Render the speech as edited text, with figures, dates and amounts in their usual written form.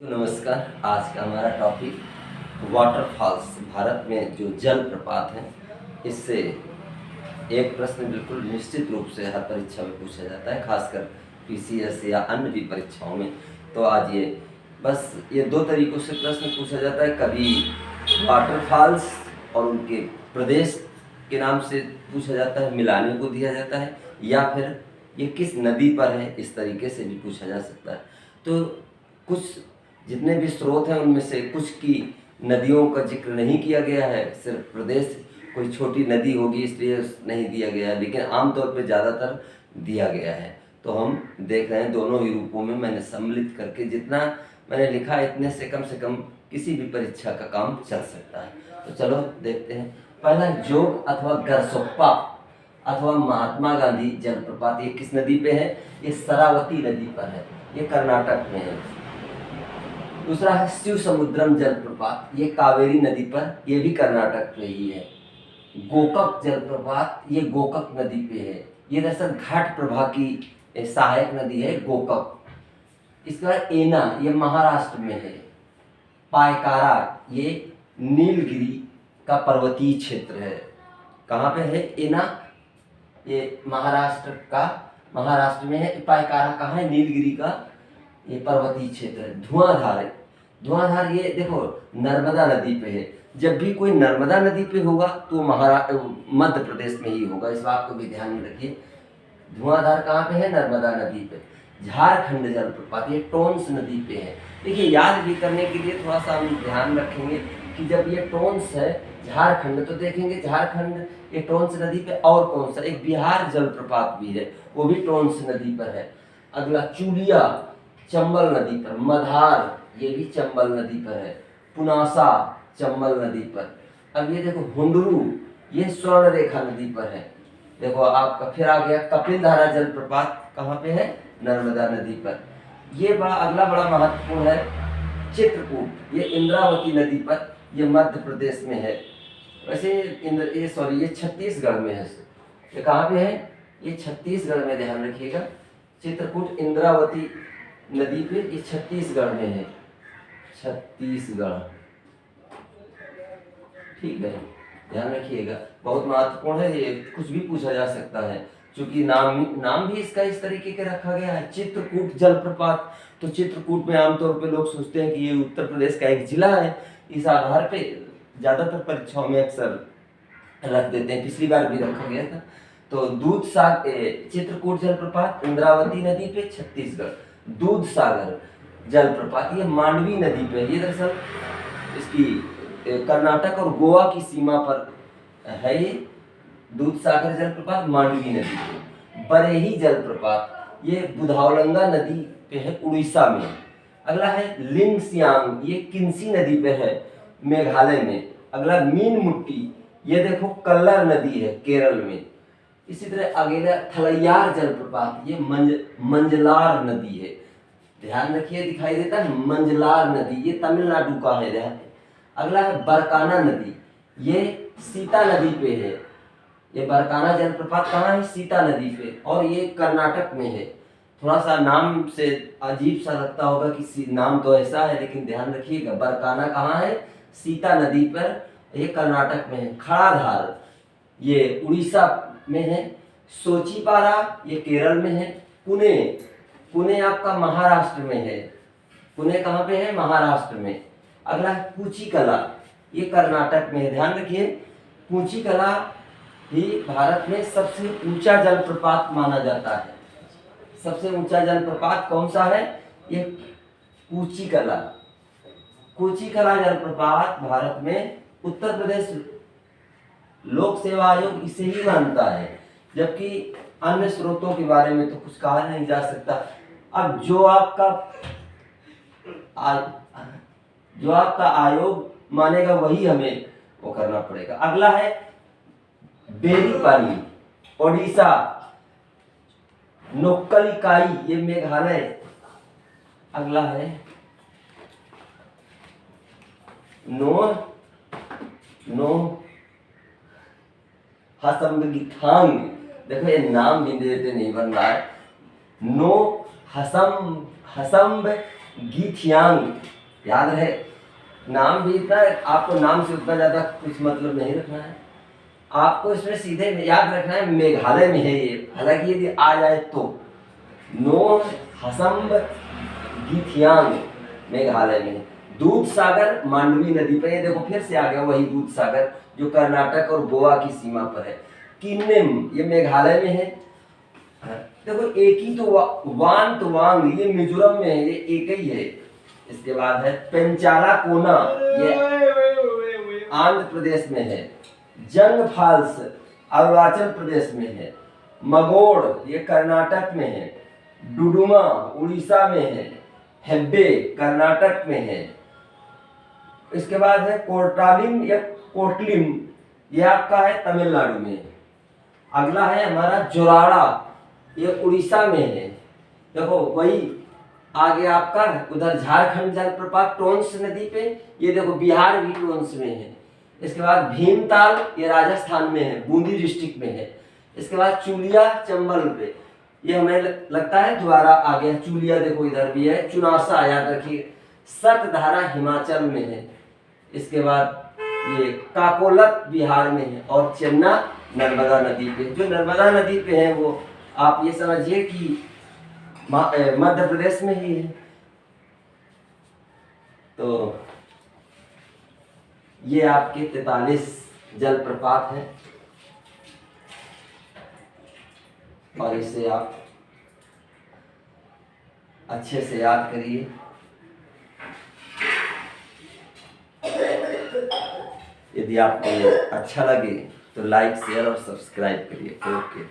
नमस्कार। आज का हमारा टॉपिक वाटरफॉल्स, भारत में जो जल प्रपात हैं। इससे एक प्रश्न बिल्कुल निश्चित रूप से हर परीक्षा में पूछा जाता है, खासकर पीसीएस या अन्य भी परीक्षाओं में। तो आज ये दो तरीक़ों से प्रश्न पूछा जाता है। कभी वाटरफॉल्स और उनके प्रदेश के नाम से पूछा जाता है, मिलाने को दिया जाता है, या फिर ये किस नदी पर है, इस तरीके से भी पूछा जा सकता है। तो कुछ जितने भी स्रोत हैं उनमें से कुछ की नदियों का जिक्र नहीं किया गया है, सिर्फ प्रदेश कोई छोटी नदी होगी इसलिए नहीं दिया गया है, लेकिन आमतौर पर ज़्यादातर दिया गया है। तो हम देख रहे हैं दोनों ही रूपों में मैंने सम्मिलित करके जितना मैंने लिखा इतने से कम किसी भी परीक्षा का काम चल सकता है। तो चलो देखते हैं। पहला, जोग अथवा गरसोप्पा अथवा महात्मा गांधी जलप्रपात, ये किस नदी पे है? ये शरावती नदी पर है, ये कर्नाटक में है। दूसरा है शिव समुद्रम जलप्रपात, ये कावेरी नदी पर, ये भी कर्नाटक में ही है। गोकक जलप्रपात, ये गोकक नदी पे है, ये दरअसल घाट प्रभा की सहायक नदी है गोकक। इसके बाद एना, ये महाराष्ट्र में है। पायकारा, ये नीलगिरी का पर्वतीय क्षेत्र है। कहाँ पे है एना? ये महाराष्ट्र में है। पायकारा कहाँ है? नीलगिरी का ये पर्वतीय क्षेत्र है। धुआंधार ये देखो नर्मदा नदी पे है। जब भी कोई नर्मदा नदी पे होगा तो मध्य प्रदेश में ही होगा, इस बात को भी ध्यान में रखिए। धुआंधार कहाँ पे है? नर्मदा नदी पे। झारखंड जलप्रपात, ये टोंस नदी पे है। देखिए, याद भी करने के लिए थोड़ा सा हम ध्यान रखेंगे कि जब ये टोंस है झारखंड, तो देखेंगे झारखंड ये टोंस नदी पे और कौन सा, एक बिहार जलप्रपात भी है, वो भी टोंस नदी पर है। अगला चुलिया, चंबल नदी पर। मधार, ये भी चंबल नदी पर है। पुनासा, चंबल नदी पर। अब ये देखो हुंडरू, ये स्वर्ण रेखा नदी पर है। देखो आपका फिर आ गया कपिलधारा जलप्रपात, कहाँ पे है? नर्मदा नदी पर। ये अगला बड़ा महत्वपूर्ण है चित्रकूट, ये इंद्रावती नदी पर, ये मध्य प्रदेश में है। वैसे ये छत्तीसगढ़ में है। ये कहाँ पे है? ये छत्तीसगढ़ में, ध्यान रखिएगा। चित्रकूट इंद्रावती नदी पे, ये छत्तीसगढ़ में है। छत्तीसगढ़, ठीक है, ध्यान रखिएगा, बहुत महत्वपूर्ण है। ये कुछ भी पूछा जा सकता है, क्योंकि नाम भी इसका इस तरीके के रखा गया है, चित्रकूट जलप्रपात। तो चित्रकूट में आमतौर पे लोग सोचते हैं कि ये उत्तर प्रदेश का एक जिला है। इस आधार पे ज़्यादातर परीक्षाओं में अक्सर रख देते हैं, पिछली बार भी रखा गया था। तो चित्रकूट जलप्रपात इंद्रावती नदी पे, छत्तीसगढ़। दूध सागर जलप्रपात, ये मांडवी नदी पे, ये दरअसल इसकी कर्नाटक और गोवा की सीमा पर है। ये दूध सागर जलप्रपात मांडवी नदी पे। बरेही जलप्रपात, ये बुधावलंगा नदी पे है, उड़ीसा में। अगला है लिंगसियांग, ये किन्सी नदी पे है, मेघालय में। अगला मीन मुट्टी, ये देखो कल्लर नदी है, केरल में। इसी तरह अगला थलैयार जलप्रपात, ये मंजलार नदी है, ध्यान रखिए, दिखाई देता है मंजलार नदी, ये तमिलनाडु का है। अगला है बरकाना नदी, ये सीता नदी पे है। ये बरकाना जलप्रपात कहाँ है? सीता नदी पे, और ये कर्नाटक में है। थोड़ा सा नाम से अजीब सा लगता होगा कि नाम तो ऐसा है, लेकिन ध्यान रखिएगा बरकाना कहाँ है? सीता नदी पर, ये कर्नाटक में है। खड़ाधार, ये उड़ीसा में है। सोचीपारा, ये केरल में है। पुणे आपका महाराष्ट्र में है। पुणे कहाँ पे है? महाराष्ट्र में। अगला है पूचीकला, ये कर्नाटक में है। ध्यान रखिए, पूचीकला ही भारत में सबसे ऊंचा जलप्रपात माना जाता है। सबसे ऊंचा जलप्रपात कौन सा है? ये पूचीकला। पूचीकला जलप्रपात भारत में उत्तर प्रदेश लोक सेवा आयोग इसे ही मानता है, जबकि अन्य स्रोतों के बारे में तो कुछ कहा नहीं जा सकता। अब जो आपका आयोग मानेगा वही हमें वो करना पड़ेगा। अगला है बेरीपानी, ओडिशा। नोक्कलिकाई, ये मेघालय। अगला है हसमगिथांग, देखो ये नाम भी देते नहीं बन रहा है। हसम्ब गीथियांग, याद रहे नाम भी इतना, आपको नाम से उतना ज़्यादा कुछ मतलब नहीं रखना है, आपको इसमें सीधे याद रखना है मेघालय में है ये, हालांकि यदि आ जाए तो नो हसम्ब गीथियांग मेघालय में। दूध सागर मांडवी नदी पर, ये देखो फिर से आ गया वही दूध सागर जो कर्नाटक और गोवा की सीमा पर है। किन्नेम ये मेघालय में है। देखो एक ही तो वान तो वांग ये मिजोरम में है, ये एक ही है। इसके बाद है पेंचाला कोना, ये आंध्र प्रदेश में है। जंग फाल्स अरुणाचल प्रदेश में है। मगोड़ ये कर्नाटक में है। डुडुमा उड़ीसा में है। हेब्बे कर्नाटक में है। इसके बाद है कोर्टालिम या कोटलिम, ये आपका है तमिलनाडु में। अगला है हमारा जोराड़ा, ये उड़ीसा में है। देखो वही आगे आपका उधर झारखंड जलप्रपात टोंस नदी पे, ये देखो बिहार भी टोंस में है। इसके बाद भीमताल ये राजस्थान में है, बूंदी डिस्ट्रिक्ट में है। इसके बाद चुलिया चंबल पे, ये हमें लगता है दोबारा आ गया। चुलिया देखो इधर भी है। चुनासा याद रखिए, सतधारा हिमाचल में है। इसके बाद ये काकोलत बिहार में है। और चन्ना नर्मदा नदी पे, जो नर्मदा नदी पे है वो आप ये समझिए कि मध्य प्रदेश में ही है। तो ये आपके 43 जलप्रपात हैं और इसे आप अच्छे से याद करिए। यदि आपको अच्छा लगे तो लाइक शेयर और सब्सक्राइब करिए। ओके।